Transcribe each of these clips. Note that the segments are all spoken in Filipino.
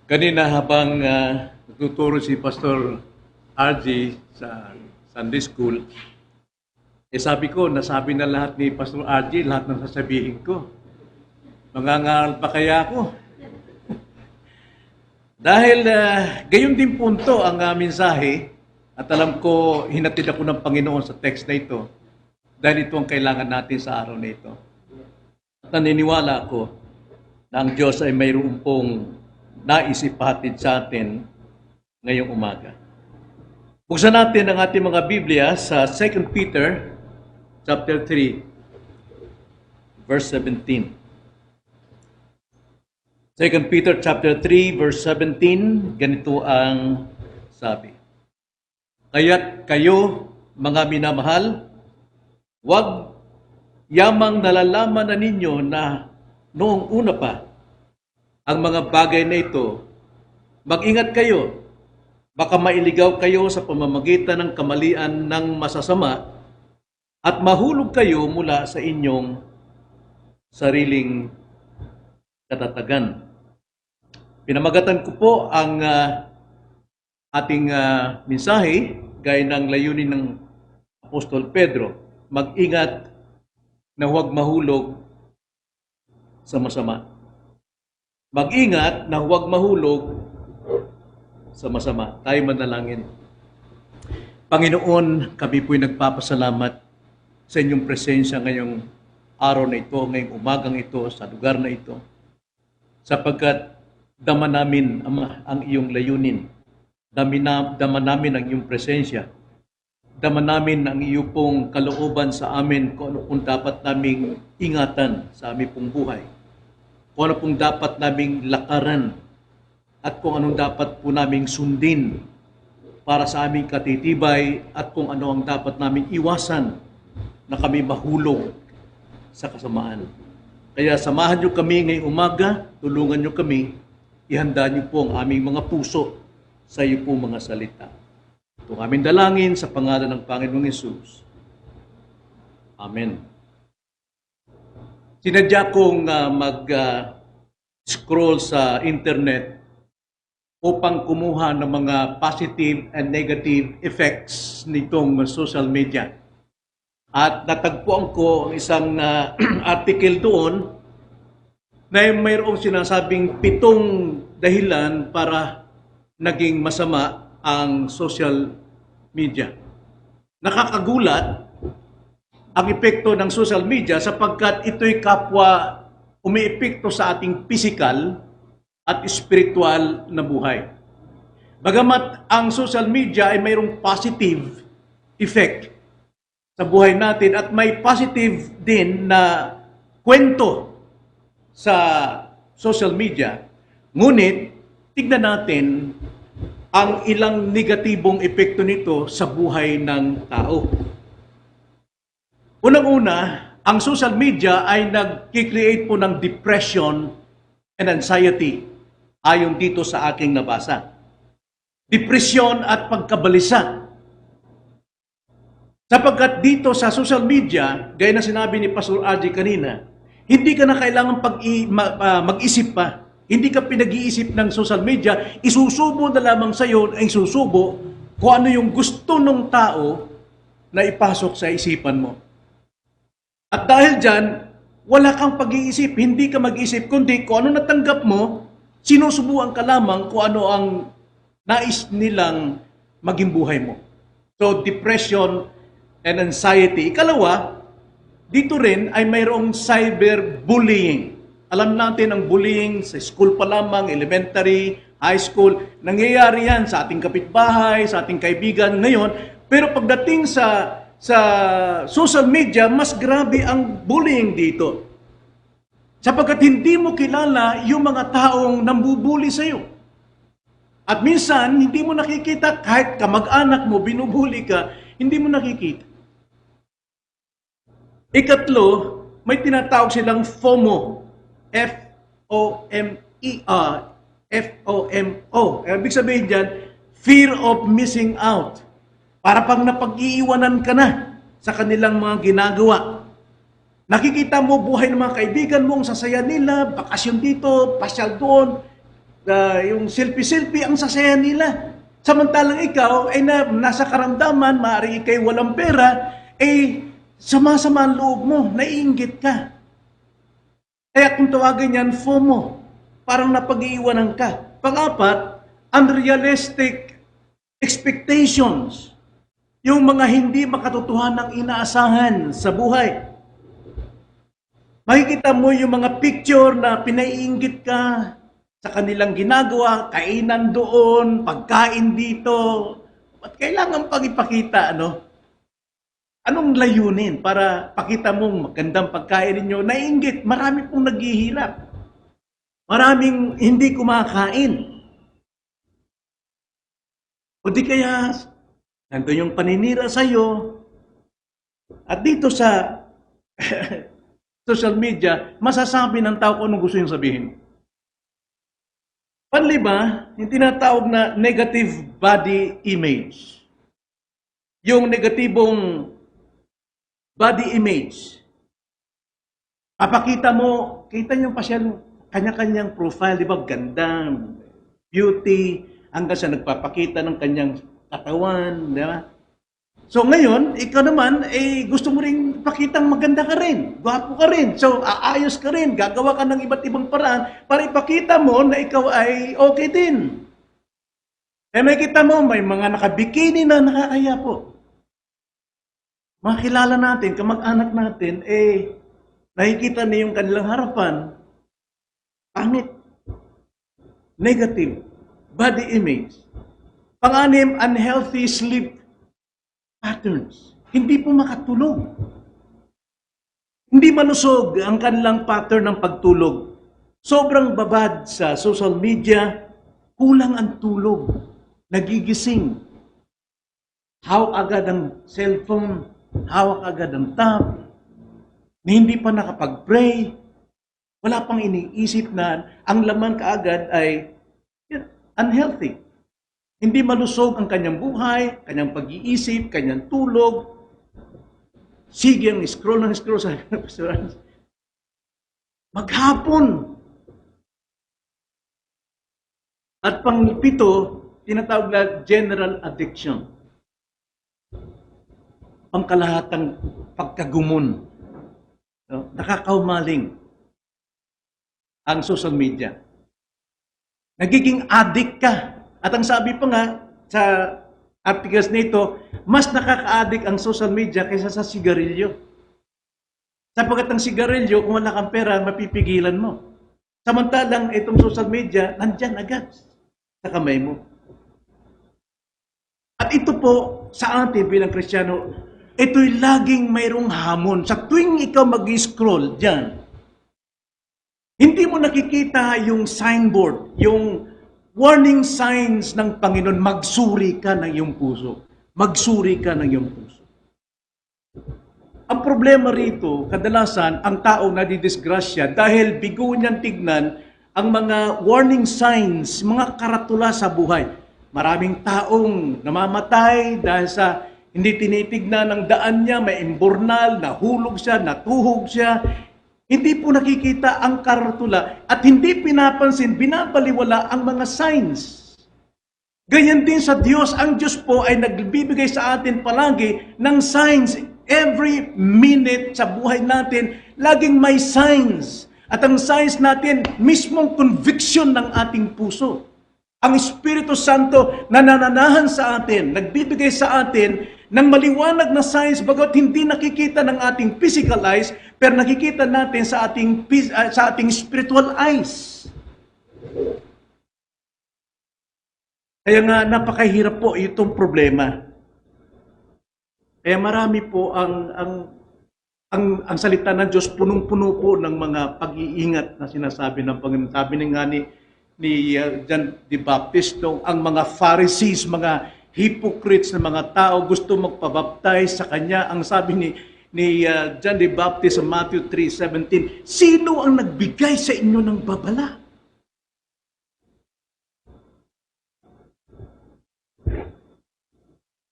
Kanina habang nagtuturo si Pastor RG sa Sunday School, sabi ko, nasabi na lahat ni Pastor RG, lahat ng sasabihin ko. Mangangaral pa kaya ako? Dahil gayon din punto ang mensahe, at alam ko, hinatid ako ng Panginoon sa text na ito, dahil ito ang kailangan natin sa araw na ito. At naniniwala ako na ang Diyos ay mayroon pong naisiphatid sa atin ngayong umaga. Buksan natin ang ating mga Biblia sa 2 Peter chapter 3, verse 17. 2 Peter chapter 3, verse 17, ganito ang sabi. Kaya't kayo, mga minamahal, huwag yamang nalalaman na ninyo na noong una pa, ang mga bagay na ito, mag-ingat kayo, baka mailigaw kayo sa pamamagitan ng kamalian ng masasama at mahulog kayo mula sa inyong sariling katatagan. Pinamagatan ko po ang ating mensahe gaya ng layunin ng Apostol Pedro, mag-ingat na huwag mahulog sa masama. Mag-ingat na huwag mahulog sa masama. Tayo manalangin. Panginoon, kami po'y nagpapasalamat sa inyong presensya ngayong araw na ito, ngayong umagang ito, sa lugar na ito, sapagkat dama namin, Ama, ang iyong layunin. Dama namin ang iyong presensya. Dama namin ang iyong pong kalooban sa amin kung ano pong dapat naming ingatan sa aming pong buhay. Kung ano pong dapat naming lakaran at kung anong dapat po naming sundin para sa aming katitibay at kung ano ang dapat naming iwasan na kami mahulog sa kasamaan. Kaya samahan niyo kami ngayong umaga, tulungan niyo kami, ihanda niyo po ang aming mga puso sa iyo po mga salita. Itong aming dalangin sa pangalan ng Panginoong Hesus. Amen. Sinadya kong mag-scroll sa internet upang kumuha ng mga positive and negative effects nitong social media. At natagpuan ko ang isang article doon na mayroong sinasabing 7 dahilan para naging masama ang social media. Nakakagulat ang epekto ng social media sapagkat ito'y kapwa umiepekto sa ating physical at spiritual na buhay. Bagamat ang social media ay mayroong positive effect sa buhay natin at may positive din na kwento sa social media, ngunit tignan natin ang ilang negatibong epekto nito sa buhay ng tao. Unang-una, ang social media ay nag-create po ng depression and anxiety ayon dito sa aking nabasa. Depresyon at pagkabalisa. Sapagkat dito sa social media, gaya na sinabi ni Pastor RG kanina, hindi ka na kailangan mag-isip pa. Hindi ka pinag-iisip ng social media, isusubo na lamang sa iyo ay isusubo kung ano yung gusto ng tao na ipasok sa isipan mo. At dahil dyan, wala kang pag-iisip, hindi ka mag-isip, kundi kung ano natanggap mo, sinusubuan ka lamang kung ano ang nais nilang maging buhay mo. So, depression and anxiety. Ikalawa, dito rin ay mayroong cyberbullying. Alam natin ang bullying sa school pa lamang, elementary, high school. Nangyayari yan sa ating kapitbahay, sa ating kaibigan ngayon. Pero pagdating sa social media, mas grabe ang bullying dito. Sapagkat hindi mo kilala yung mga taong nambubuli sa iyo. At minsan, hindi mo nakikita kahit kamag-anak mo, binubuli ka, hindi mo nakikita. Ikatlo, may tinatawag silang FOMO. F-O-M-E-R. F-O-M-O. Ibig sabihin dyan, fear of missing out. Para pang napag-iiwanan ka na sa kanilang mga ginagawa. Nakikita mo buhay ng mga kaibigan mo, ang sasaya nila, bakasyon dito, pasyal doon. yung selfie-selfie ang sasaya nila. Samantalang ikaw ay nasa karamdaman, maaaring ikay walang pera, sama-sama ang loob mo, naiinggit ka. Kaya kung tawagin yan, FOMO, parang napag-iiwanan ka. Pang-apat, unrealistic expectations. Yung mga hindi makatotohanang inaasahan sa buhay. Makikita mo yung mga picture na pinaiinggit ka sa kanilang ginagawa, kainan doon, pagkain dito. Ba't kailangan pang ipakita, ano? Anong layunin para pakita mong magandang pagkain ninyo? Naiinggit, marami pong naghihirap. Maraming hindi kumakain. O di kaya, nandun yung paninira sa'yo. At dito sa social media, masasabi ng tao kung anong gusto yung sabihin. Panlima, yung tinatawag na negative body image. Yung negatibong body image. Papakita mo, kita niyo pa siya, kanya-kanyang profile, di ba? Ganda, beauty, hanggang sa nagpapakita ng kanyang katawan, di ba? So ngayon, ikaw naman, gusto mo rin pakitang maganda ka rin, gwapo ka rin, so aayos ka rin, gagawa ka ng iba't ibang paraan para ipakita mo na ikaw ay okay din. May kita mo, may mga nakabikini na nakakaya po. Mga kilala natin, kamag-anak natin, nakikita niyo yung kanilang harapan, pangit, negative, body image. Pang-anim, unhealthy sleep patterns. Hindi po makatulog. Hindi malusog ang kanilang pattern ng pagtulog. Sobrang babad sa social media, kulang ang tulog. Nagigising. Hawak agad ang cellphone, hawak agad ang tab, na hindi pa nakapag-pray, wala pang iniisip na ang laman kaagad ay unhealthy. Hindi malusog ang kanyang buhay, kanyang pag-iisip, kanyang tulog. Sige ang scroll ng scroll sa maghapon. At pang-pito, tinatawag na general addiction. Pangkalahatang pagkagumon. No? Nakakaumaling ang social media. Nagiging addict ka. At ang sabi pa nga sa articles nito, mas nakaka-addict ang social media kaysa sa sigarilyo. Sapagkat ang sigarilyo, kung wala kang pera, mapipigilan mo. Samantalang itong social media, nandyan agad sa kamay mo. At ito po, sa atin bilang Kristiyano, ito'y laging mayroong hamon. Sa tuwing ikaw mag-scroll dyan, hindi mo nakikita yung signboard, yung warning signs ng Panginoon, magsuri ka ng iyong puso. Magsuri ka ng iyong puso. Ang problema rito, kadalasan, ang tao nadidisgrasya dahil bigo niyang tignan ang mga warning signs, mga karatula sa buhay. Maraming taong namamatay dahil sa hindi tinitignan ng daan niya, may imbornal, nahulog siya, natuhog siya. Hindi po nakikita ang karatula at hindi pinapansin, binabaliwala ang mga signs. Ganyan din sa Diyos. Ang Diyos po ay nagbibigay sa atin palagi ng signs. Every minute sa buhay natin, laging may signs. At ang signs natin, mismong conviction ng ating puso. Ang Espiritu Santo na nananahan sa atin, nagbibigay sa atin ng maliwanag na signs bagot hindi nakikita ng ating physical eyes, pero nakikita natin sa ating spiritual eyes. Kaya nga napakahirap po itong problema. Kaya marami po ang salita ng Diyos punong-puno po ng mga pag-iingat na sinasabi ng Panginoon. Sabi nga ni John the Baptist, ang mga Pharisees, mga hypocrites na mga tao gusto magpabaptize sa kanya. Ang sabi ni John the Baptist sa Matthew 3:17, sino ang nagbigay sa inyo ng babala?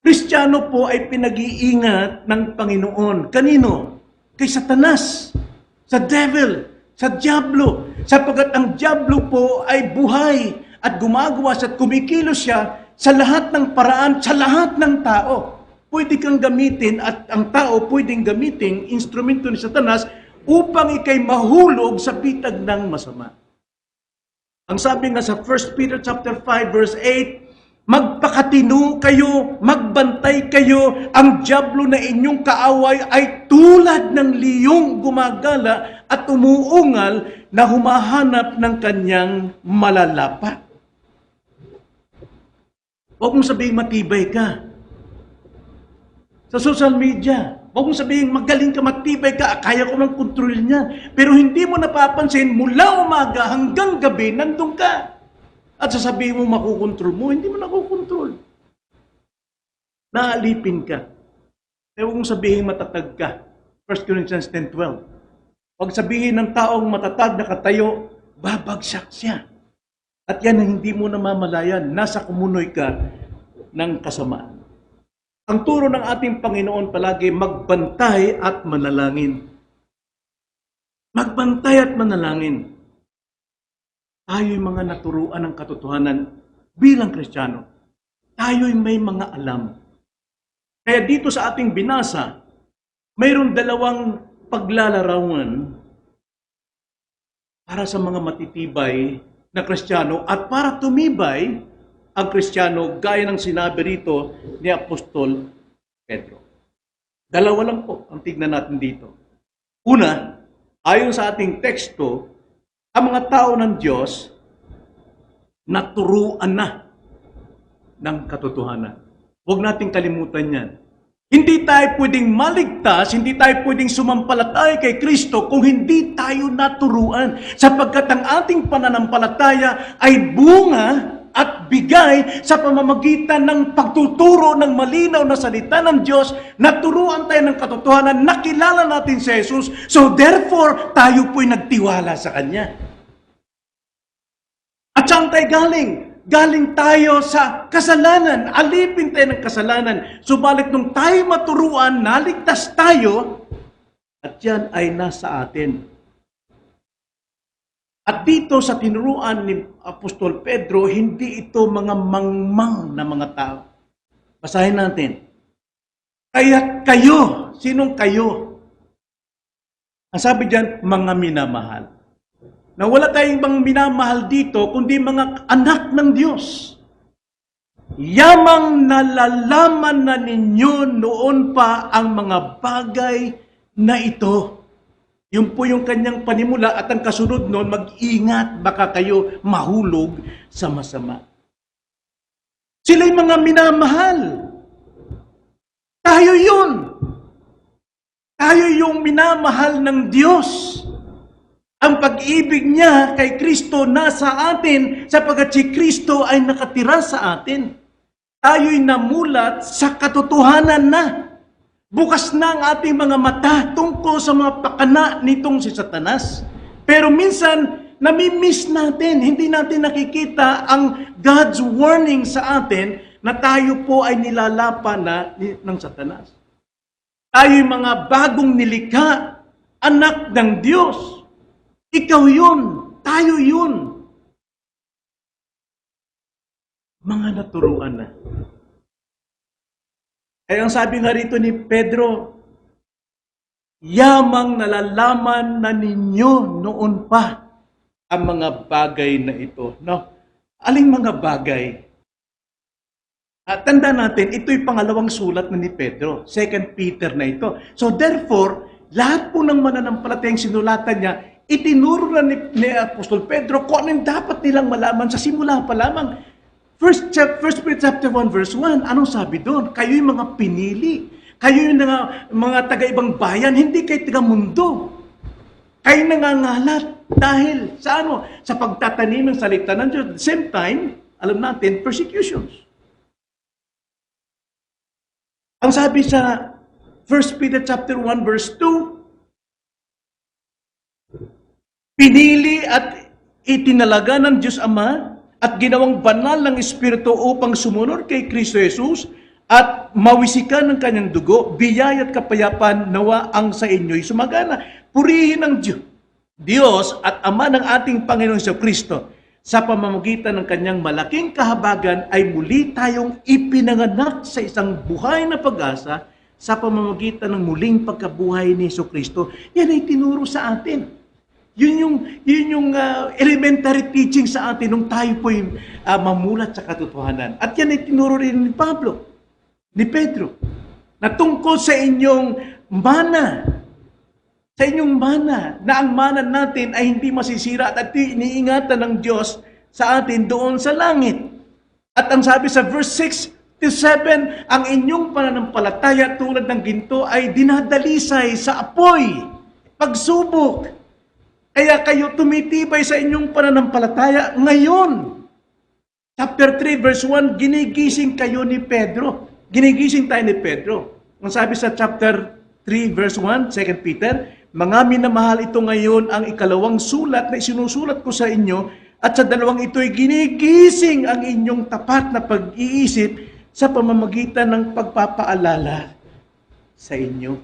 Kristiyano po ay pinag-iingat ng Panginoon. Kanino? Kay Satanas, sa devil, sa diablo. Sapagkat ang dyablo po ay buhay at gumagawa at kumikilos siya sa lahat ng paraan, sa lahat ng tao. Pwede kang gamitin at ang tao pwedeng gamitin instrumento ni Satanas upang ikay mahulog sa bitag ng masama. Ang sabi nga sa 1 Peter chapter 5 verse 8, magpakatino kayo, magbantay kayo, ang dyablo na inyong kaaway ay tulad ng liyong gumagala at umuungal na humahanap ng kanyang malalapat. Huwag mong sabihin matibay ka sa social media. Huwag mong sabihin magaling ka, matibay ka, kaya ko ng kontrol niya. Pero hindi mo napapansin, mula umaga hanggang gabi, nandun ka. At sasabihin mo makukontrol mo, hindi mo nakukontrol. Naalipin ka. Kaya huwag mong sabihin matatag ka. 1 Corinthians 10:12. Huwag sabihin ng taong matatag na katayo, babagsak siya. At yan ang hindi mo namamalayan, nasa kumunoy ka ng kasamaan. Ang turo ng ating Panginoon palagi, magbantay at manalangin. Magbantay at manalangin. Tayo'y mga naturuan ng katotohanan bilang Kristiyano. Tayo'y may mga alam. Kaya dito sa ating binasa, mayroon dalawang paglalarawan para sa mga matitibay na Kristiyano at para tumibay ang Kristiyano gaya ng sinabi rito ni Apostol Pedro. Dalawa lang po ang tignan natin dito. Una, ayon sa ating teksto, ang mga tao ng Diyos naturuan na ng katotohanan. Huwag nating kalimutan yan. Hindi tayo pwedeng maligtas, hindi tayo pwedeng sumampalataya kay Kristo kung hindi tayo naturuan. Sapagkat ang ating pananampalataya ay bunga at bigay sa pamamagitan ng pagtuturo ng malinaw na salita ng Diyos, naturuan tayo ng katotohanan, nakilala natin si Jesus, so therefore, tayo po'y nagtiwala sa Kanya. At saan tayo galing? Galing tayo sa kasalanan, alipin tayo ng kasalanan. Subalit nung tayo maturuan, naligtas tayo, at yan ay nasa atin. At dito sa tinuruan ni Apostol Pedro, hindi ito mga mangmang na mga tao. Basahin natin. Kaya't kayo, sinong kayo? Ang sabi diyan, mga minamahal. Na wala tayong bang minamahal dito, kundi mga anak ng Diyos. Yamang nalalaman na ninyo noon pa ang mga bagay na ito. Yun po yung kanyang panimula at ang kasunod noon, mag-ingat, baka kayo mahulog sa masama. Sila'y mga minamahal. Tayo yun. Tayo yung minamahal ng Diyos. Ang pag-ibig niya kay Kristo nasa atin sapagkat si Kristo ay nakatira sa atin. Tayo'y namulat sa katotohanan na. Bukas na ang ating mga mata tungkol sa mga pakana nitong si Satanas. Pero minsan, nami-miss natin, hindi natin nakikita ang God's warning sa atin na tayo po ay nilalapan na ng Satanas. Tayo'y mga bagong nilikha, anak ng Diyos. Ikaw yun, tayo yun. Mga naturuan na. Kaya ang sabi nga rito ni Pedro, yamang nalalaman na ninyo noon pa ang mga bagay na ito. No? Aling mga bagay? At tanda natin, ito'y pangalawang sulat na ni Pedro, 2 Peter na ito. So therefore, lahat po ng mananampalatayang sinulatan niya, itinuro na ni Apostol Pedro kung anong dapat nilang malaman sa simula pa lamang. First Peter chapter 1 verse 1, anong sabi doon? Kayo'y mga pinili. Kayo'y mga taga-ibang bayan, hindi kayo taga-mundo. Kayo nangangalat dahil sa ano? Sa pagtatanim ng salita ng Diyos. At the same time, alam natin, persecutions. Ang sabi sa 1 Peter chapter 1 verse 2, pinili at itinalaga ng Diyos Ama at ginawang banal ng Espiritu upang sumunod kay Kristo Jesus at mawisikan ng kanyang dugo, biyaya at kapayapaan nawa ang sa inyo'y sumagana. Purihin ang Diyos. Diyos at Ama ng ating Panginoong Kristo, sa pamamagitan ng kanyang malaking kahabagan ay muli tayong ipinanganak sa isang buhay na pag-asa sa pamamagitan ng muling pagkabuhay ni Kristo. Yan ay tinuro sa atin. Yun yung elementary teaching sa atin nung tayo po'y mamulat sa katotohanan. At yan ay tinuro rin ni Pablo, ni Pedro, na tungkol sa inyong mana, na ang mana natin ay hindi masisira at iniingatan ng Diyos sa atin doon sa langit. At ang sabi sa verse 6 to 7, ang inyong pananampalataya tulad ng ginto ay dinadalisay sa apoy, pagsubok. Kaya kayo tumitibay sa inyong pananampalataya ngayon. Chapter 3 verse 1, ginigising kayo ni Pedro. Ginigising tayo ni Pedro. Ang sabi sa chapter 3 verse 1, 2 Peter, mga minamahal, ito ngayon ang ikalawang sulat na isinusulat ko sa inyo, at sa dalawang ito ay ginigising ang inyong tapat na pag-iisip sa pamamagitan ng pagpapaalala sa inyo.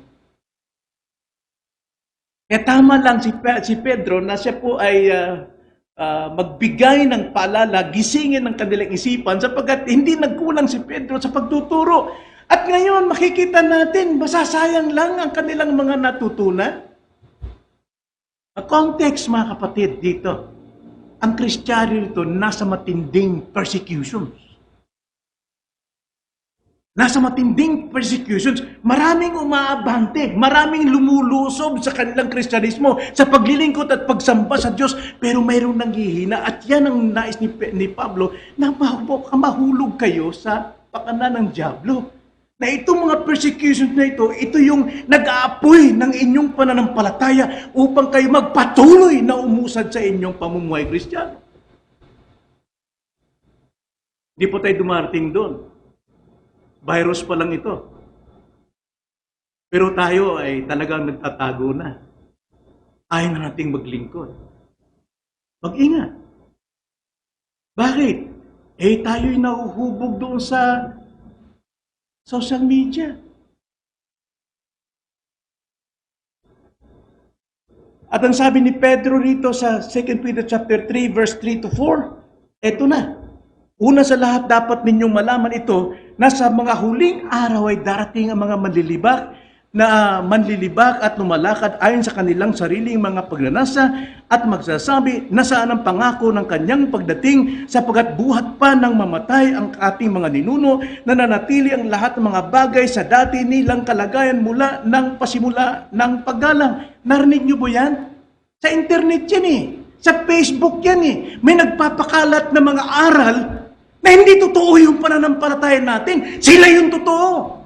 Kaya tama lang si Pedro na siya po ay magbigay ng paalala, gisingin ng kanilang isipan sapagkat hindi nagkulang si Pedro sa pagtuturo. At ngayon makikita natin, masasayang lang ang kanilang mga natutunan. Ang context, mga kapatid, dito, ang Kristiyano nito nasa matinding persecutions. Nasa matinding persecutions, maraming umaabante, maraming lumulusob sa kanilang Kristyanismo, sa paglilingkod at pagsamba sa Diyos, pero mayroong nanghihina. At yan ang nais ni Pablo, na mahulog kayo sa pakanan ng dyablo. Na itong mga persecutions na ito yung nag-aapoy ng inyong pananampalataya upang kayo magpatuloy na umusad sa inyong pamumuhay Kristiyano. Hindi po tayo dumarating doon. Virus pa lang ito. Pero tayo ay talagang nagtatago na. Ayaw na nating maglingkod. Mag-ingat. Bakit? Tayo'y nahuhubog doon sa social media. At ang sabi ni Pedro rito sa 2 Peter chapter 3 verse 3 to 4, eto na. Una sa lahat, dapat ninyong malaman ito na sa mga huling araw ay darating ang mga manlilibak at lumalakad ayon sa kanilang sariling mga pagnanasa at magsasabi na saan ang pangako ng kanyang pagdating, sapagkat buhat pa ng mamatay ang ating mga ninuno, na nanatili ang lahat ng mga bagay sa dati nilang kalagayan mula ng pasimula ng paggalang. Narinig niyo ba yan? Sa internet yan eh. Sa Facebook yan eh. May nagpapakalat na mga aral na hindi totoo yung pananampalataya natin. Sila yung totoo.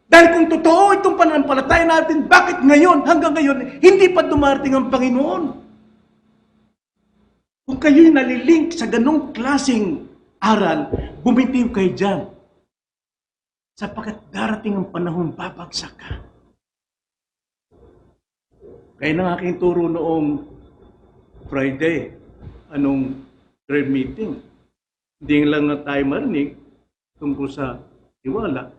Dahil kung totoo itong pananampalataya natin, bakit ngayon, hanggang ngayon, hindi pa dumarating ang Panginoon? Kung kayo'y nalilink sa ganong klaseng aral, bumitiw kayo dyan. Sapagkat darating ang panahon, babagsak ka. Kaya ng aking turo noong Friday, anong prayer meeting, hindi lang na tayo marinig tungkol sa tiwala.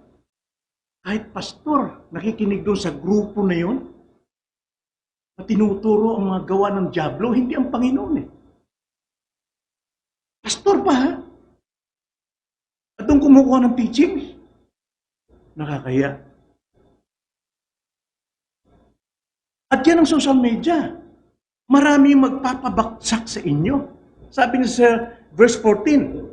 Kahit pastor, nakikinig doon sa grupo na yun, na tinuturo ang mga gawa ng dyablo, hindi ang Panginoon eh. Pastor pa ha? At doon kumukuha ng teachings, nakakaya. At yan ang social media. Marami magpapabaksak sa inyo. Sabi niya sa verse 14,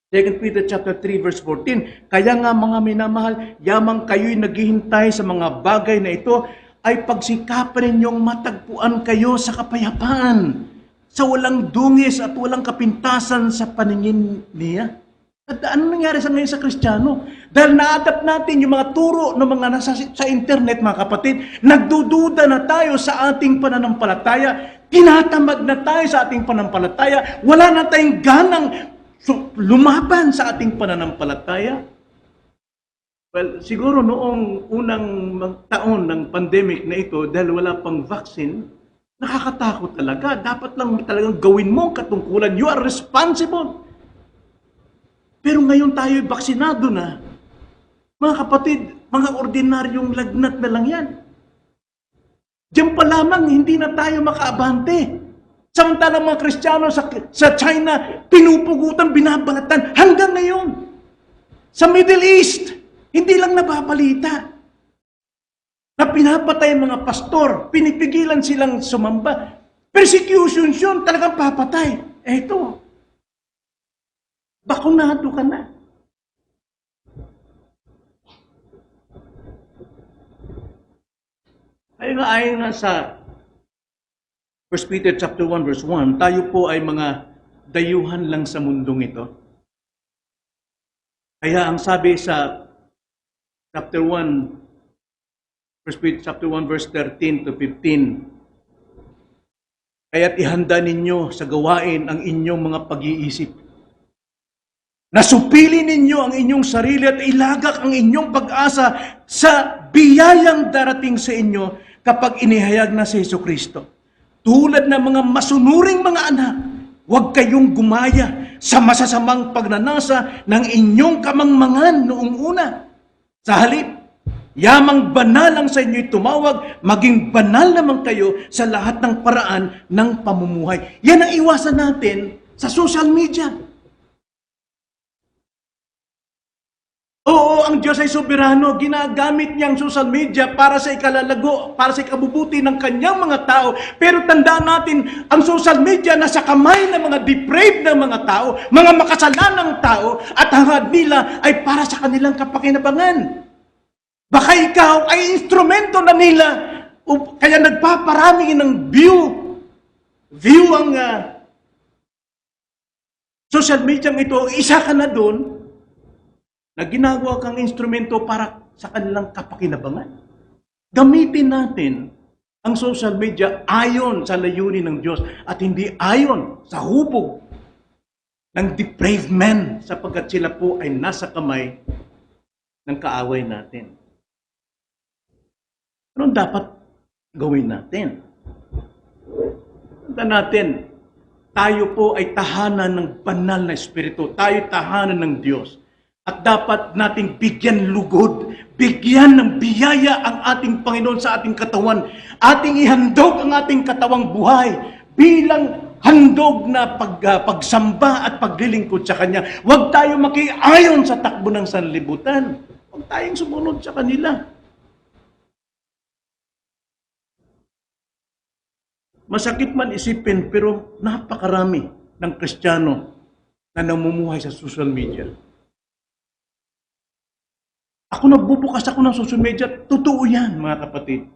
2 Peter chapter 3 verse 14, kaya nga mga minamahal, yamang kayo'y naghihintay sa mga bagay na ito, ay pagsikapan ninyong matagpuan kayo sa kapayapaan, sa walang dungis at walang kapintasan sa paningin niya. At ano nangyari sa ngayon sa Kristiyano? Dahil na-adapt natin yung mga turo ng mga nasa sa internet, mga kapatid, nagdududa na tayo sa ating pananampalataya, tinatamad na tayo sa ating pananampalataya, wala na tayong ganang lumaban sa ating pananampalataya. Well, siguro noong unang taon ng pandemic na ito, dahil wala pang vaccine, nakakatakot talaga. Dapat lang talagang gawin mo katungkulan. You are responsible. Pero ngayon tayo baksinado na. Mga kapatid, mga ordinaryong lagnat na lang yan. Diyan pa lamang, hindi na tayo makaabante. Samantalang mga Kristiyano sa China, pinupugutan, binabalatan hanggang ngayon. Sa Middle East, hindi lang nababalita na pinapatay ang mga pastor, pinipigilan silang sumamba. Persecution yun, talagang papatay. Eto, bakunado ka na. Ayon nga sa 1 Peter chapter 1 verse 1, tayo po ay mga dayuhan lang sa mundong ito. Kaya ang sabi sa chapter 1, 1 Peter chapter 1 verse 13 to 15, kaya't ihanda ninyo sa gawain ang inyong mga pag-iisip. Nasupili ninyo ang inyong sarili at ilagak ang inyong pag-asa sa biyayang darating sa inyo kapag inihayag na si Jesucristo. Tulad ng mga masunuring mga anak, huwag kayong gumaya sa masasamang pagnanasa ng inyong kamangmangan noong una. Sa halip, yamang banal ang sa inyo'y tumawag, maging banal naman kayo sa lahat ng paraan ng pamumuhay. Yan ang iwasan natin sa social media. Oo, ang Diyos ay soberano. Ginagamit niya ang social media para sa ikalalago, para sa ikabubuti ng kanyang mga tao. Pero tandaan natin, ang social media nasa kamay ng mga depraved na mga tao, mga makasalanang tao, at hangad nila ay para sa kanilang kapakinabangan. Baka ikaw ay instrumento na nila, kaya nagpaparami ng view. View ang social media ito, isa ka na doon, na ginagawa kang instrumento para sa kanilang kapakinabangan. Gamitin natin ang social media ayon sa layunin ng Diyos at hindi ayon sa hubog ng depraved men sapagkat sila po ay nasa kamay ng kaaway natin. Anong dapat gawin natin? Tandaan natin, tayo po ay tahanan ng banal na espiritu. Tayo tahanan ng Diyos. At dapat nating bigyan lugod, bigyan ng biyaya ang ating Panginoon sa ating katawan. Ating ihandog ang ating katawang buhay bilang handog na pagsamba at paglilingkod sa Kanya. Huwag tayo makiayon sa takbo ng sanlibutan. Huwag tayong sumunod sa kanila. Masakit man isipin, pero napakarami ng Kristiyano na namumuhay sa social media. Ako nagbubukas ako ng social media, totoo yan mga kapatid.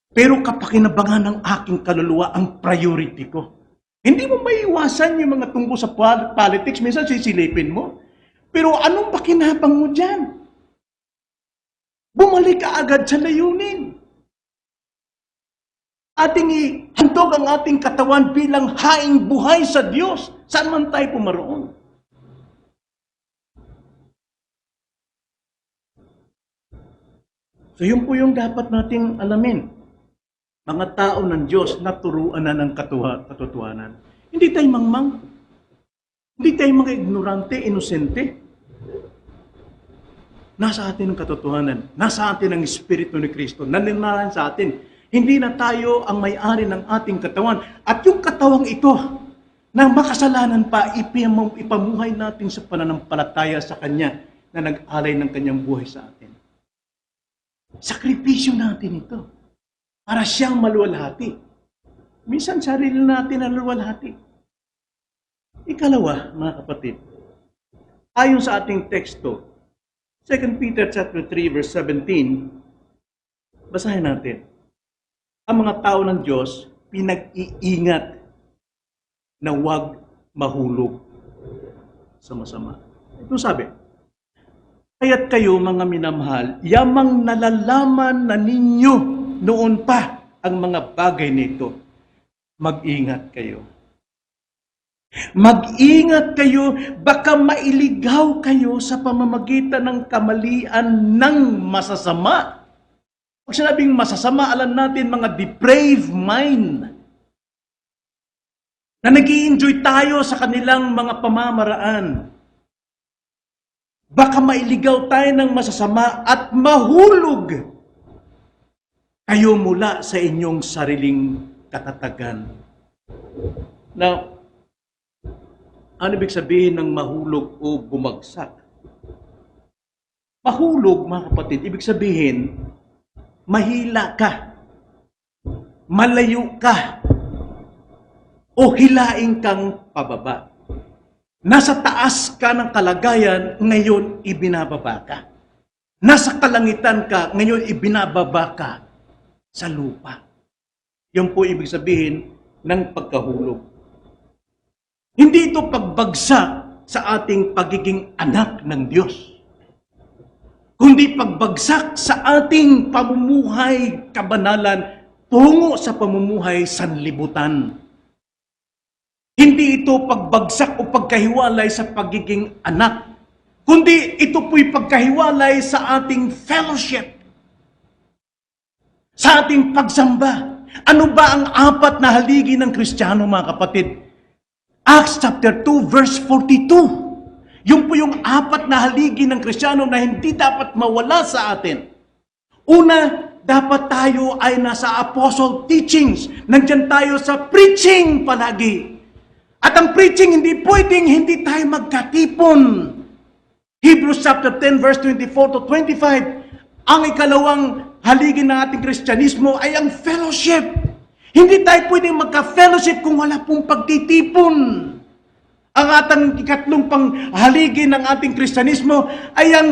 Pero kapakinabangan ng aking kaluluwa ang priority ko. Hindi mo maiiwasan yung mga tungkol sa politics, minsan sisilipin mo. Pero anong pakinabang mo dyan? Bumalik ka agad sa layunin. Ating ihandog ang ating katawan bilang haing buhay sa Diyos. Saan man tayo pumaroon? So yun po yung dapat nating alamin. Mga tao ng Diyos na turuan na ng katotohanan. Hindi tayo mangmang. Hindi tayo mga ignorante, inosente. Nasa atin ang katotohanan. Nasa atin ang Espiritu ni Kristo. Naninaran sa atin. Hindi na tayo ang may-ari ng ating katawan. At yung katawang ito, na makasalanan pa, ipamuhay natin sa pananampalataya sa Kanya na nag-alay ng Kanyang buhay sa atin. Sakripisyo natin ito para siyang maluwalhati. Minsan sarili natin ang luwalhati. Ikalawa, mga kapatid, ayon sa ating teksto, 2 Peter chapter 3 verse 17, basahin natin. Ang mga tao ng Diyos pinag-iingat na huwag mahulog sa masama. Ito sabi, kaya't kayo mga minamahal, yamang nalalaman na ninyo noon pa ang mga bagay nito. Mag-ingat kayo. Mag-ingat kayo, baka mailigaw kayo sa pamamagitan ng kamalian ng masasama. Pag sinabing masasama, alam natin mga depraved mind na nag-i-enjoy tayo sa kanilang mga pamamaraan. Baka mailigaw tayo ng masasama at mahulog kayo mula sa inyong sariling katatagan. Now, ano ibig sabihin ng mahulog o bumagsak? Mahulog, mga kapatid, ibig sabihin, mahila ka, malayo ka, o hilaing kang pababa. Nasa taas ka ng kalagayan, ngayon ibinababa ka. Nasa kalangitan ka, ngayon ibinababa ka sa lupa. Yun po ibig sabihin ng pagkahulog. Hindi ito pagbagsak sa ating pagiging anak ng Diyos, kundi pagbagsak sa ating pamumuhay kabanalan tungo sa pamumuhay sanlibutan. Hindi ito pagbagsak o pagkahiwalay sa pagiging anak, kundi ito po'y pagkahiwalay sa ating fellowship, sa ating pagsamba. Ano ba ang apat na haligi ng Kristiyano, mga kapatid? Acts chapter 2, verse 42. Yung po yung apat na haligi ng Kristiyano na hindi dapat mawala sa atin. Una, dapat tayo ay nasa apostle teachings. Nandyan tayo sa preaching palagi. At ang preaching, hindi pwedeng hindi tayo magkatipon. Hebrews chapter 10, verse 24 to 25. Ang ikalawang haligi ng ating Kristyanismo ay ang fellowship. Hindi tayo pwedeng magka-fellowship kung wala pong pagtitipon. Ang atang ikatlong panghaligi ng ating Kristyanismo ay ang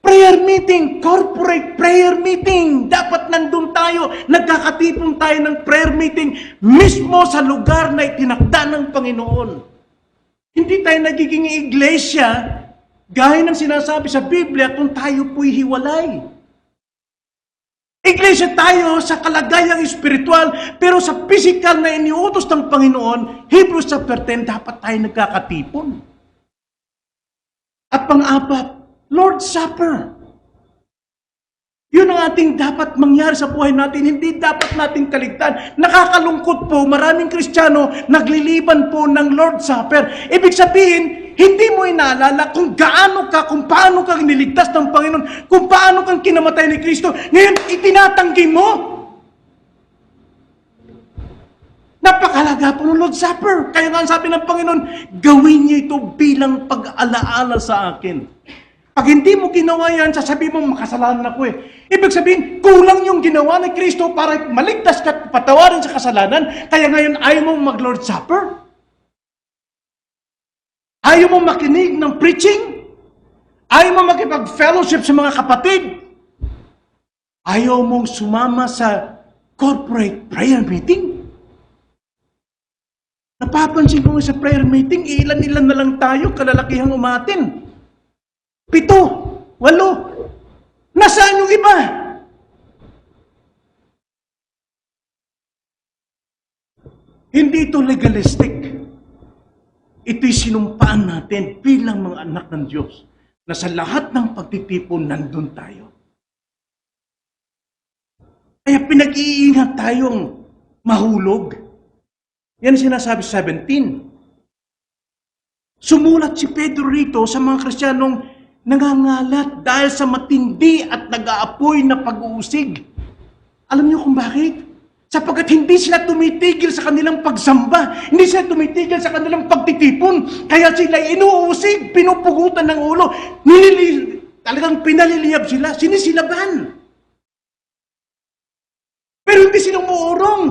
prayer meeting, corporate prayer meeting. Dapat nandun tayo, nagkakatipon tayo ng prayer meeting mismo sa lugar na itinakda ng Panginoon. Hindi tayo nagiging iglesia gaya ng sinasabi sa Biblia kung tayo po'y hiwalay. Iglesia tayo sa kalagayang espiritual, pero sa physical na iniutos ng Panginoon, Hebrews chapter 10, dapat tayo nagkakatipon. At pang-apat, Lord's Supper. Yun ang ating dapat mangyari sa buhay natin. Hindi dapat nating kaligtaan. Nakakalungkot po, maraming Kristiyano nagliliban po ng Lord's Supper. Ibig sabihin, hindi mo inaalala kung gaano ka, kung paano ka niligtas ng Panginoon, kung paano kang kinamatay ni Kristo. Ngayon, itinatanggi mo. Napakalaga po ng Lord's Supper. Kaya nga sabi ng Panginoon, gawin niyo ito bilang pag-alaala sa akin. Pag hindi mo ginawa yan, sasabihin mo, makasalanan ako eh. Ibig sabihin, kulang yung ginawa ni Kristo para maligtas ka at patawarin sa kasalanan. Kaya ngayon, ayaw mo mag-Lord's Supper? Ayaw mo makinig ng preaching? Ayaw mo makipag-fellowship sa mga kapatid? Ayaw mong sumama sa corporate prayer meeting? Napapansin ko sa prayer meeting, ilan-ilan na lang tayo, kalalakihang umatin. 7, 8. Nasaan yung iba? Hindi ito legalistic. Ito'y sinumpaan natin bilang mga anak ng Diyos na sa lahat ng pagtitipon nandun tayo. Kaya pinag-iingat tayong mahulog. Yan sinasabi sa 17. Sumulat si Pedro rito sa mga Kristiyanong nangangalat dahil sa matindi at nag-aapoy na pag-uusig. Alam niyo kung bakit? Sapagkat hindi sila tumitigil sa kanilang pagsamba, hindi sila tumitigil sa kanilang pagtitipon, kaya sila inuusig, pinupugutan ng ulo, talagang pinaliliyab sila, sinisilaban. Pero hindi sila umuurong.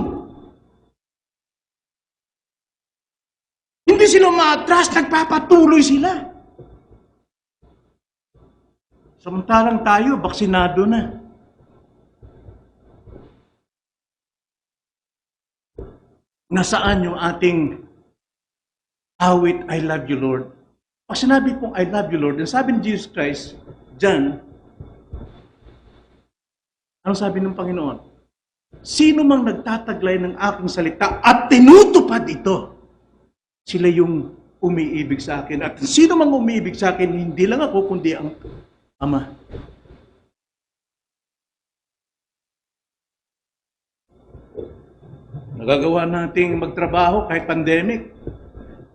Hindi sila umaatras, nagpapatuloy sila. Samantalang tayo, baksinado na. Nasaan yung ating awit, I love you, Lord? Pag sinabi pong I love you, Lord, and sabi ni Jesus Christ, John, ano sabi ng Panginoon? Sino mang nagtataglay ng aking salita at tinutupad ito, sila yung umiibig sa akin. At sino mang umiibig sa akin, hindi lang ako, kundi ang Ama. Nagagawa nating magtrabaho kahit pandemic.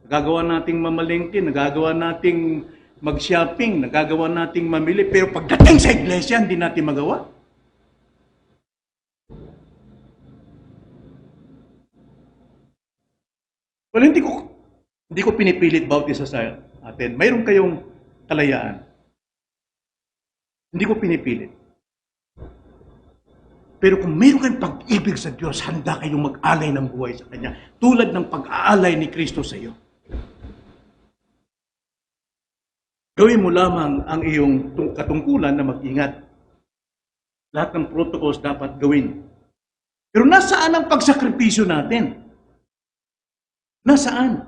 Nagagawa nating mamalengke, nagagawa nating mag-shopping, nagagawa nating mamili. Pero pagdating sa iglesia, hindi natin magawa. Well, hindi ko pinipilit bawat isa sa atin. Mayroon kayong kalayaan. Hindi ko pinipilit. Pero kung mayroon kayong pag-ibig sa Diyos, handa kayong mag-alay ng buhay sa Kanya. Tulad ng pag-aalay ni Kristo sa iyo. Gawin mo lamang ang iyong katungkulan na mag-ingat. Lahat ng protocols dapat gawin. Pero nasaan ang pagsakripisyo natin? Nasaan?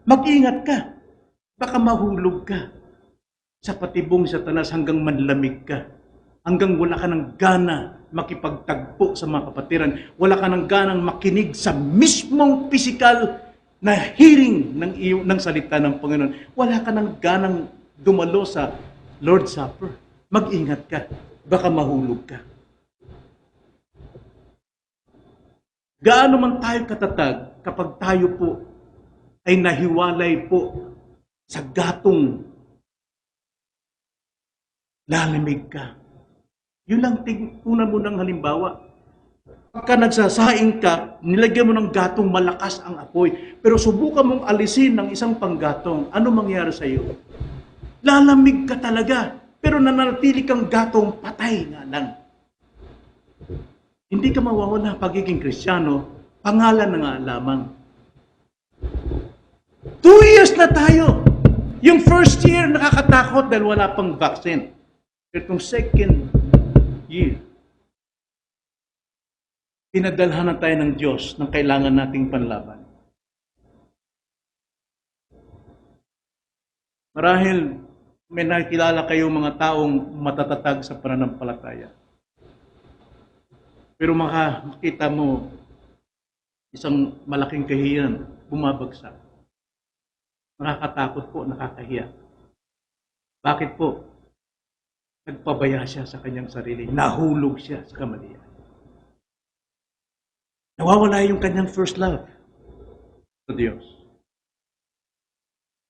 Mag-ingat ka. Baka mahulog ka sa patibong Satanas hanggang manlamig ka. Hanggang wala ka ng gana makipagtagpo sa mga kapatiran. Wala ka ng ganang makinig sa mismong physical na hearing ng salita ng Panginoon. Wala ka ng ganang dumalo sa Lord's Supper. Mag-ingat ka. Baka mahulog ka. Gaano man tayo katatag kapag tayo po ay nahiwalay po sa gatong lalamig ka. Yun lang una mo ng halimbawa. Pagka nagsasaing ka, nilagyan mo ng gatong malakas ang apoy. Pero subukan mong alisin ng isang panggatong. Ano mangyari sa iyo? Lalamig ka talaga. Pero nananatili kang gatong patay nga lang. Hindi ka mawawala pagiging Kristiyano. Pangalan na nga lamang. 2 years na tayo. Yung first year nakakatakot dahil wala pang vaccine. Pero itong second year, pinadalhan na tayo ng Diyos ng kailangan nating panlaban. Marahil may nakikilala kayong mga taong matatatag sa pananampalataya. Pero makita mo isang malaking kahiyan bumabagsak. Nakakatakot po, nakakahiya. Bakit po? Nagpabaya siya sa kanyang sarili. Nahulog siya sa kamalian. Nawawala yung kanyang first love sa Diyos.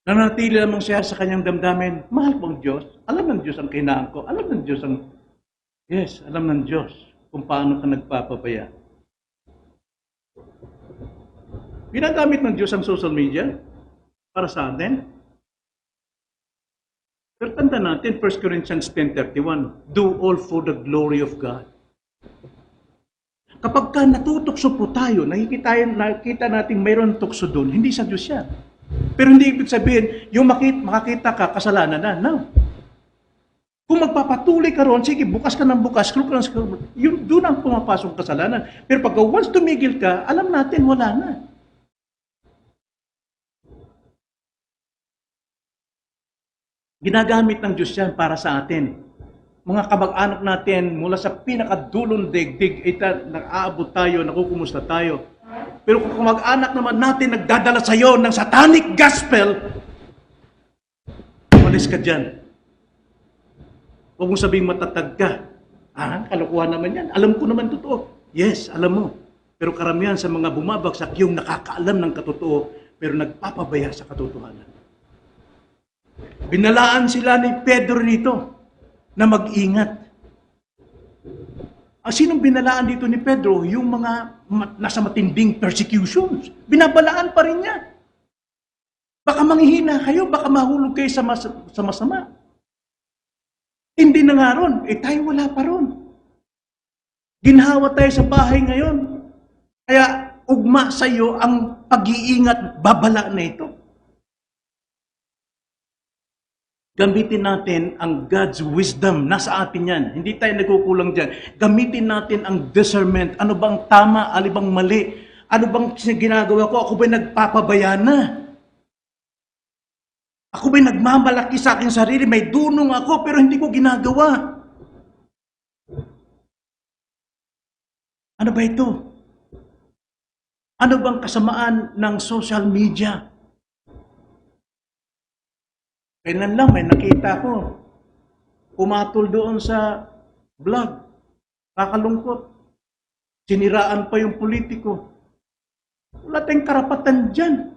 Nanatili lamang siya sa kanyang damdamin. Mahal pong Diyos. Alam ng Diyos ang kailangan ko. Alam ng Diyos ang... Yes, alam ng Diyos kung paano ka nagpapabaya. Ginagamit ng Diyos ang social media para sa atin. Pero tanda natin, 1 Corinthians 10:31, do all for the glory of God. Kapag ka natutokso po tayo, nakita natin mayroon tukso doon, hindi sa Diyos yan. Pero hindi ibig sabihin, yung makakita ka, kasalanan na. No. Kung magpapatuloy ka ron, sige, bukas ka ng bukas, screw ka ng screw, yun, doon ang pumapasok kasalanan. Pero pag once tumigil ka, alam natin, wala na. Ginagamit ng Diyos yan para sa atin. Mga kamag-anak natin, mula sa pinakadulong digdig, nag-aabot tayo, nakukumusta tayo. Pero kung kamag-anak naman natin nagdadala sa iyo ng satanic gospel, umalis ka dyan. Huwag mong sabihing matatag ka. Kalokohan naman yan. Alam ko naman totoo. Yes, alam mo. Pero karamihan sa mga bumabagsak, yung nakakaalam ng katotoo, pero nagpapabaya sa katotohanan. Binalaan sila ni Pedro nito na mag-ingat. Sinong binalaan dito ni Pedro? Yung mga nasa matinding persecutions. Binabalaan pa rin niya. Baka manghihina kayo, baka mahulog kayo sa masama. Hindi na nga ron. Tayo wala pa ron. Ginhawa tayo sa bahay ngayon. Kaya ugma sa iyo ang pag-iingat, babala na ito. Gamitin natin ang God's wisdom. Nasa atin yan. Hindi tayo nagkukulang dyan. Gamitin natin ang discernment. Ano bang tama? Ano bang mali? Ano bang ginagawa ko? Ako ba'y nagpapabaya na? Ako ba'y nagmamalaki sa aking sarili? May dunong ako pero hindi ko ginagawa. Ano ba ito? Ano bang kasamaan ng social media? Kailan lang may nakita ko, pumatol doon sa vlog, kakalungkot, siniraan pa yung politiko. Wala tayong karapatan dyan.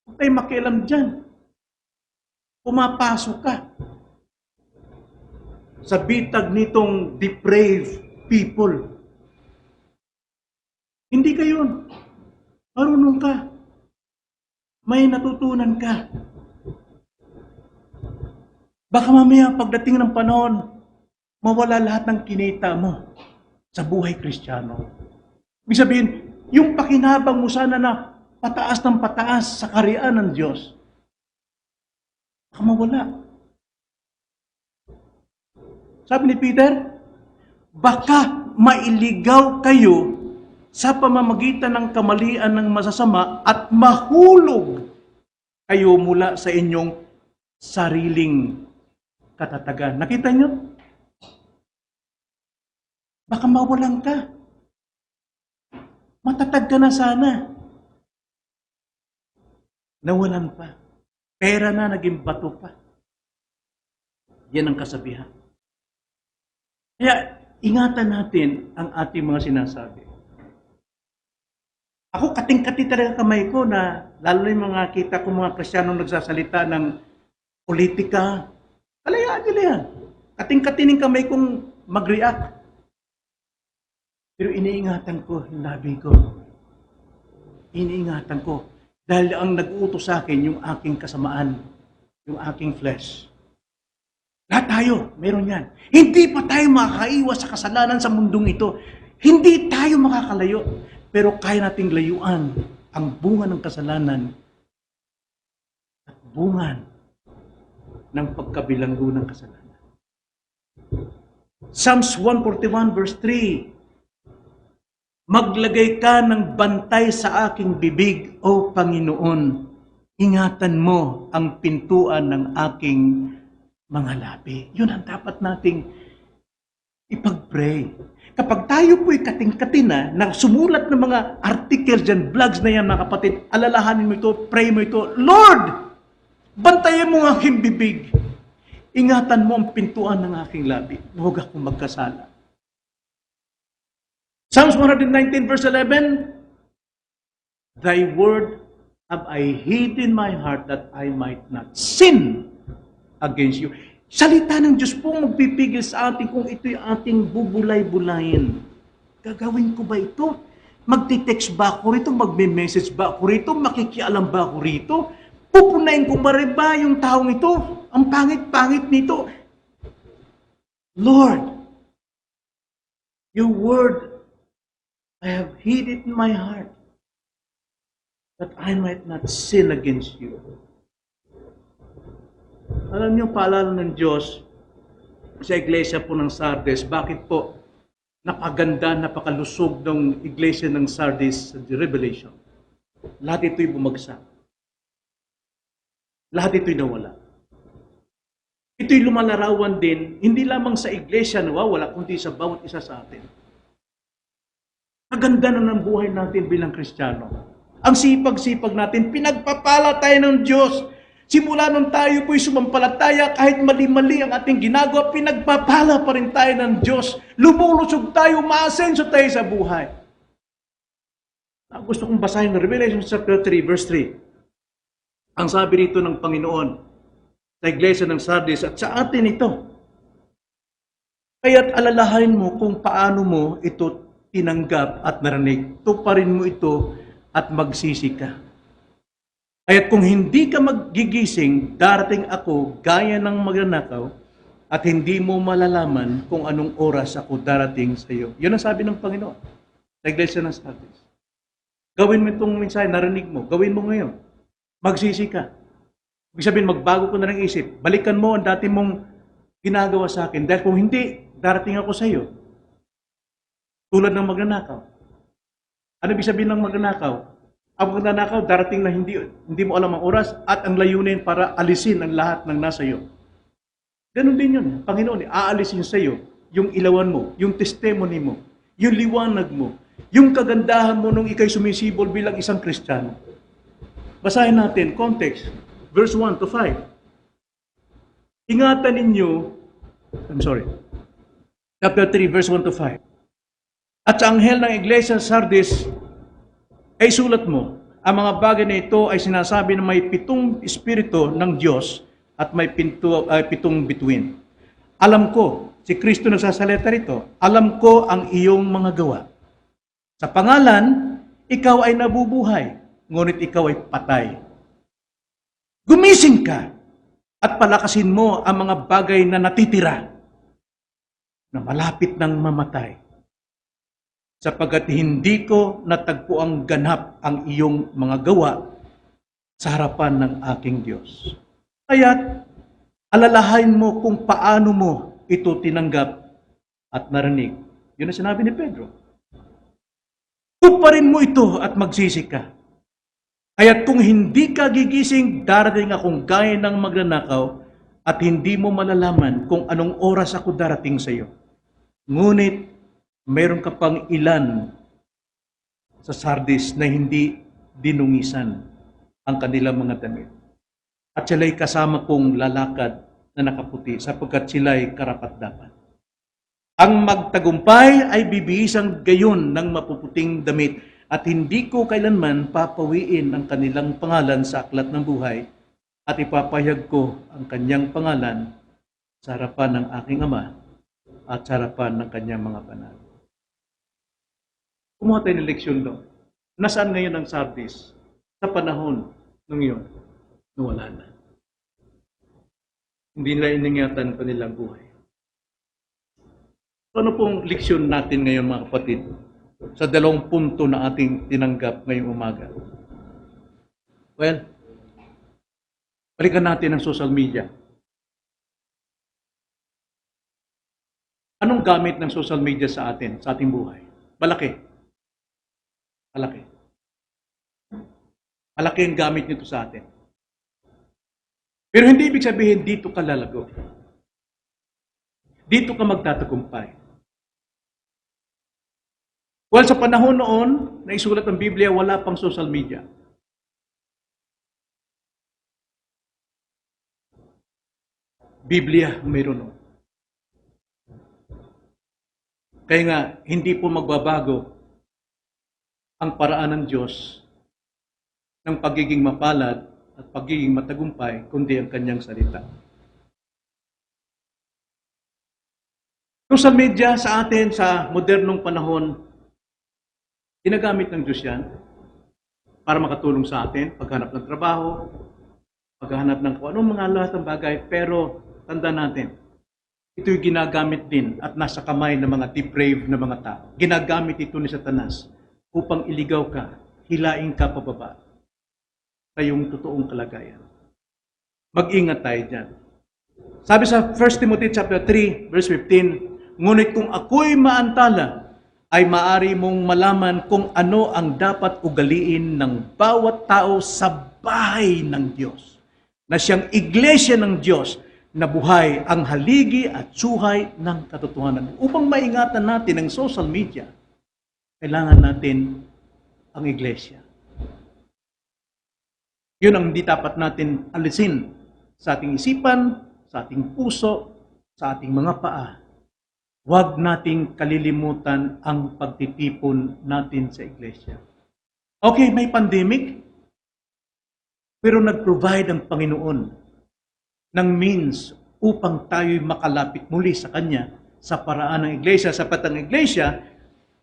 Huwag tayong makialam dyan. Pumapasok ka sa bitag nitong depraved people. Hindi ka yun. Marunong ka. May natutunan ka. Baka mamaya pagdating ng panahon, mawala lahat ng kinita mo sa buhay Kristiyano. Ibig sabihin, yung pakinabang mo sana na pataas ng pataas sa kaharian ng Diyos, baka mawala. Sabi ni Peter, baka mailigaw kayo sa pamamagitan ng kamalian ng masasama at mahulog kayo mula sa inyong sariling katatagan. Nakita nyo? Baka mawalan ka. Matatag ka na sana. Nawalan pa. Pera na, naging bato pa. Yan ang kasabihan. Kaya, ingatan natin ang ating mga sinasabi. Ako, kating-kati talaga kamay ko na, lalo na yung mga kita ko mga Kristiyanong nagsasalita ng politika, kalayaan nila yan. Kating-kati ng kamay kong mag-react. Pero iniingatan ko yung labi ko. Iniingatan ko. Dahil ang nag-uutos sa akin yung aking kasamaan, yung aking flesh. Lahat tayo, meron yan. Hindi pa tayo makakaiwas sa kasalanan sa mundong ito. Hindi tayo makakalayo. Pero kaya nating layuan ang bunga ng kasalanan at bunga ng pagkabilanggo ng kasalanan. Psalms 141 verse 3, maglagay ka ng bantay sa aking bibig, O Panginoon. Ingatan mo ang pintuan ng aking mga labi. Yun ang dapat nating ipag-pray. Kapag tayo po'y kating-kating na sumulat ng mga articles dyan, blogs na yan mga kapatid, alalahanin mo ito, pray mo ito, Lord, bantayan mo ang aking bibig. Ingatan mo ang pintuan ng aking labi. Huwag akong magkasala. Psalms 119 verse 11, Thy word have I hid in my heart that I might not sin against you. Salita ng Diyos po magpipigil sa atin kung ito'y ating bubulay-bulayin. Gagawin ko ba ito? Magti-text ba ako rito? Magme-message ba ako rito? Makikialam ba ako rito? Pupunayin ko ba rin ba yung taong ito? Ang pangit-pangit nito. Lord, your word I have hid it in my heart that I might not sin against you. Alam niyo, paalala ng Diyos sa iglesia po ng Sardis, bakit po napaganda, napakalusog ng iglesia ng Sardis sa Revelation? Lahat ito'y bumagsak. Lahat ito'y nawala. Ito'y lumalarawan din, hindi lamang sa iglesia nawawala, kundi sa bawat isa sa atin. Maganda na ng buhay natin bilang Kristiyano. Ang sipag-sipag natin, pinagpapala tayo ng Diyos. Simula nung tayo po'y sumampalataya, kahit mali-mali ang ating ginagawa, pinagpapala pa rin tayo ng Diyos. Lumulusog tayo, maasenso tayo sa buhay. Gusto kong basahin ng Revelation chapter 3, verse 3. Ang sabi rito ng Panginoon sa iglesia ng Sardis at sa atin ito. Kaya't alalahanin mo kung paano mo ito tinanggap at narinig. Tuparin mo ito at magsisi ka. Kaya't kung hindi ka magigising, darating ako gaya ng magnanakaw at hindi mo malalaman kung anong oras ako darating sa iyo. Yun ang sabi ng Panginoon sa iglesia ng Sardis. Gawin mo itong mensahe, narinig mo. Gawin mo ngayon. Magsisi ka. Ibig sabihin, magbago ko na ng isip. Balikan mo ang dati mong ginagawa sa akin. Dahil kung hindi, darating ako sa iyo. Tulad ng magnanakaw. Ano ibig sabihin ng magnanakaw? Ang magnanakaw, darating na hindi mo alam ang oras at ang layunin para alisin ang lahat ng nasa iyo. Ganun din yun. Panginoon, aalisin sa iyo yung ilawan mo, yung testimony mo, yung liwanag mo, yung kagandahan mo nung ikay sumisibol bilang isang Kristiyano. Basahin natin, context, verse 1 to 5. Ingatan ninyo, chapter 3, verse 1 to 5. At sa anghel ng iglesia sa Sardis, ay sulat mo, ang mga bagay na ito ay sinasabi na may 7 espiritu ng Diyos at may 7 bituin. Alam ko, si Kristo nagsasalita rito, alam ko ang iyong mga gawa. Sa pangalan, ikaw ay nabubuhay, ngunit ikaw ay patay. Gumising ka at palakasin mo ang mga bagay na natitira na malapit ng mamatay, sapagkat hindi ko natagpo ang ganap ang iyong mga gawa sa harapan ng aking Diyos. Kaya't alalahain mo kung paano mo ito tinanggap at narinig. Yun ang sinabi ni Pedro. Tuparin mo ito at magsisi ka. Kaya't kung hindi ka gigising, darating akong gaya ng magnanakaw at hindi mo malalaman kung anong oras ako darating sa iyo. Ngunit, mayroon ka pang ilan sa Sardis na hindi dinungisan ang kanilang mga damit. At sila'y kasama kong lalakad na nakaputi sapagkat sila'y karapat-dapat. Ang magtagumpay ay bibihisang gayon ng mapuputing damit at hindi ko kailanman papawiin ang kanilang pangalan sa aklat ng buhay at ipapahayag ko ang kanyang pangalan sa harapan ng aking Ama at sa harapan ng kanyang mga banal. Kumuha tayo ng leksyon doon. Nasaan ngayon ang Sardis sa panahon ng iyon na wala na? Hindi nila iningatan pa nilang buhay. Ano pong leksyon natin ngayon mga kapatid sa dalawang punto na ating tinanggap ngayong umaga? Well, balikan natin ang social media. Anong gamit ng social media sa atin, sa ating buhay? Malaki. Malaki. Malaki ang gamit nito sa atin. Pero hindi ibig sabihin dito ka lalago. Dito ka magtatagumpay. Well, sa panahon noon, na isulat ng Biblia, wala pang social media. Biblia, mayroon noon. Kaya nga, hindi po magbabago ang paraan ng Diyos ng pagiging mapalad at pagiging matagumpay, kundi ang kanyang salita. Social media sa atin, sa modernong panahon, ginagamit ng Diyos yan para makatulong sa atin, paghanap ng trabaho, paghanap ng kung anong mga lahat ng bagay, pero tanda natin, ito'y ginagamit din at nasa kamay ng mga depraved na mga tao. Ginagamit ito ni Satanas upang iligaw ka, hilain ka pababa sa iyong totoong kalagayan. Mag-ingat tayo dyan. Sabi sa 1 Timothy chapter 3, verse 15, ngunit kung ako'y maantala, ay maaari mong malaman kung ano ang dapat ugaliin ng bawat tao sa bahay ng Diyos, na siyang iglesia ng Diyos, na buhay ang haligi at suhay ng katotohanan. Upang maingatan natin ang social media, kailangan natin ang iglesia. Yun ang hindi dapat natin alisin sa ating isipan, sa ating puso, sa ating mga paa. Huwag nating kalilimutan ang pagtitipon natin sa iglesia. Okay, may pandemic, pero nag-provide ang Panginoon ng means upang tayo'y makalapit muli sa Kanya sa paraan ng iglesia. Sapat ang iglesia,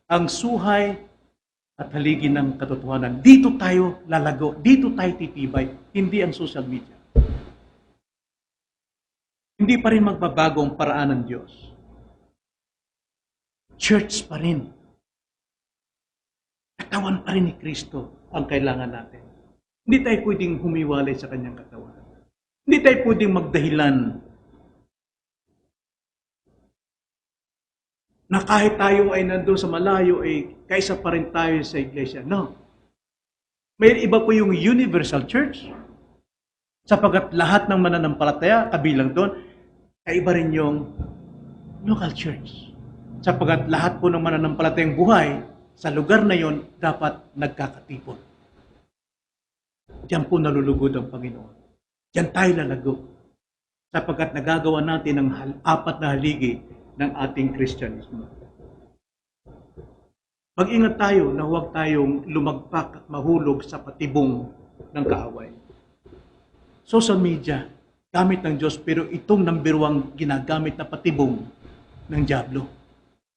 ang suhay at haligi ng katotohanan. Dito tayo lalago, dito tayo titibay, hindi ang social media. Hindi pa rin magbabago ang paraan ng Diyos. Church pa rin. Katawan pa rin ni Kristo ang kailangan natin. Hindi tayo pwedeng humiwalay sa Kanyang katawan. Hindi tayo pwedeng magdahilan na kahit tayo ay nandun sa malayo, kaisa pa rin tayo sa iglesia. No. May iba po yung universal church. Sapagat lahat ng mananampalataya, kabilang doon, kaiba rin yung local church. Sapagat lahat po ng mananampalatayang buhay, sa lugar na yon dapat nagkakatipon. Diyan po nalulugod ang Panginoon. Diyan tayo lalago. Sapagat nagagawa natin ang apat na haligi ng ating Kristyanismo. Mag-ingat tayo na huwag tayong lumagpak at mahulog sa patibong ng kaaway. Social media, gamit ng Diyos, pero itong number one ginagamit na patibong ng dyablo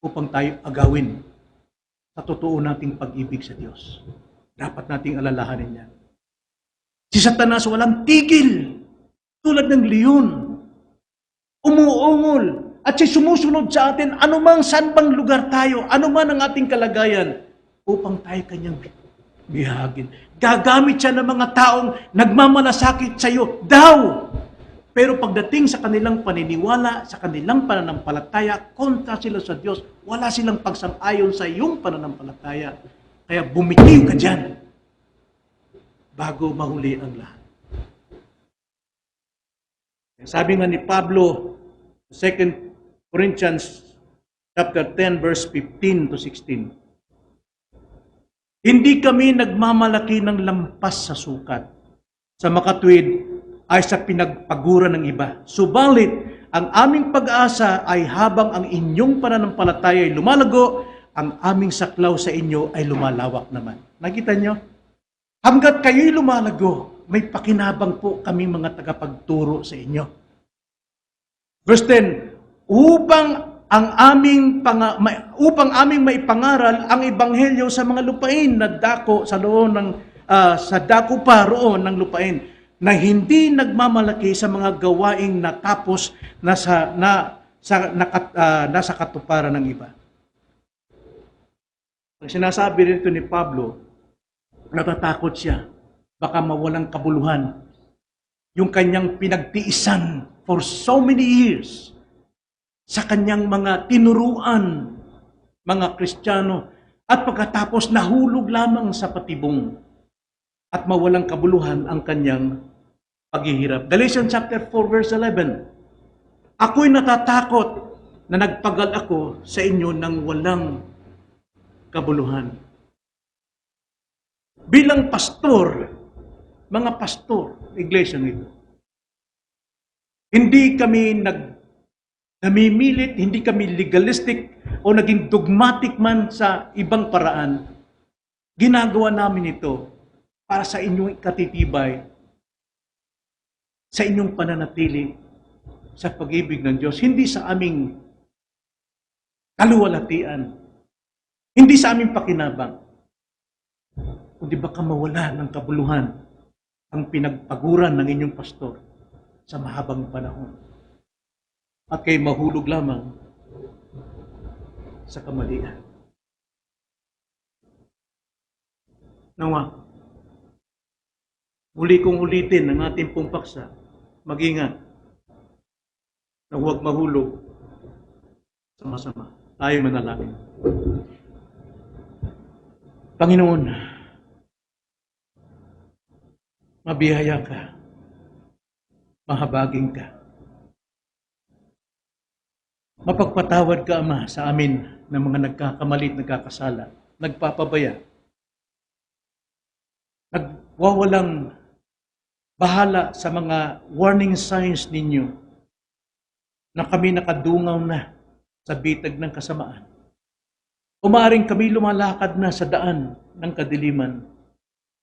upang tayo agawin sa totoo nating pag-ibig sa Diyos. Dapat nating alalahanin yan. Si Satanas walang tigil, tulad ng leon. Umuungol, at siya sumusunod sa atin anumang saan bang lugar tayo, anuman ang ating kalagayan, upang tayo kanyang bihagin. Gagamit siya ng mga taong nagmamalasakit sa iyo daw. Pero pagdating sa kanilang paniniwala, sa kanilang pananampalataya, kontra sila sa Diyos, wala silang pagsang-ayon sa iyong pananampalataya. Kaya bumitiw ka dyan bago mahuli ang lahat. Sabi nga ni Pablo, 2 Corinthians chapter 10 verse 15 to 16. Hindi kami nagmamalaki ng lampas sa sukat, sa makatwid ay sa pinagpaguran ng iba. Subalit, ang aming pag-asa ay habang ang inyong pananampalataya ay lumalago, ang aming saklaw sa inyo ay lumalawak naman. Nakita nyo? Hanggat kayo'y lumalago, may pakinabang po kaming mga tagapagturo sa inyo. Verse 10, upang aming maipangaral ang ebanghelyo sa mga lupain na dako sa loob ng sa dako pa roon ng lupain na hindi nagmamalaki sa mga gawaing natapos nasa katuparan ng iba. Ang sinasabi rito ni Pablo, natatakot siya, baka mawalang kabuluhan yung kanyang pinagtiisan for so many years sa kanyang mga tinuruan, mga Kristiyano, at pagkatapos nahulog lamang sa patibong at mawalang kabuluhan ang kanyang paghihirap. Galatians chapter 4 verse 11. Ako'y natatakot na nagpagal ako sa inyo ng walang kabuluhan. Bilang pastor, mga pastor, iglesia nito, hindi kami namimilit, hindi kami legalistic o naging dogmatic man sa ibang paraan. Ginagawa namin ito para sa inyong katitibay, sa inyong pananatili sa pag-ibig ng Diyos, hindi sa aming kaluwalhatian, hindi sa aming pakinabang, kundi baka mawala ng kabuluhan ang pinagpaguran ng inyong pastor sa mahabang panahon. At kayo mahulog lamang sa kamalian. Nawa, muli kong ulitin ang ating pong paksa, mag-ingat na huwag mahulog sa masama. Tayo manalangin. Panginoon, mabiyaya ka, mahabagin ka. Mapagpatawad ka, Ama, sa amin ng mga nagkakamali at nagkakasala, nagpapabaya, nagwawalang bahala sa mga warning signs ninyo na kami nakadungaw na sa bitag ng kasamaan. Umaaring kami lumalakad na sa daan ng kadiliman.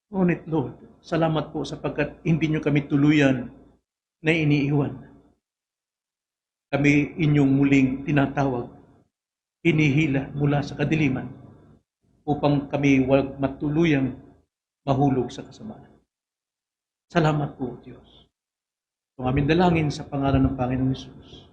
Ngunit, Lord, salamat po sapagkat hindi nyo kami tuluyan na iniiwan. Kami inyong muling tinatawag, hinihila mula sa kadiliman upang kami huwag matuluyang mahulog sa kasamaan. Salamat po, Diyos. Ang aming dalangin sa pangalan ng Panginoong Hesus.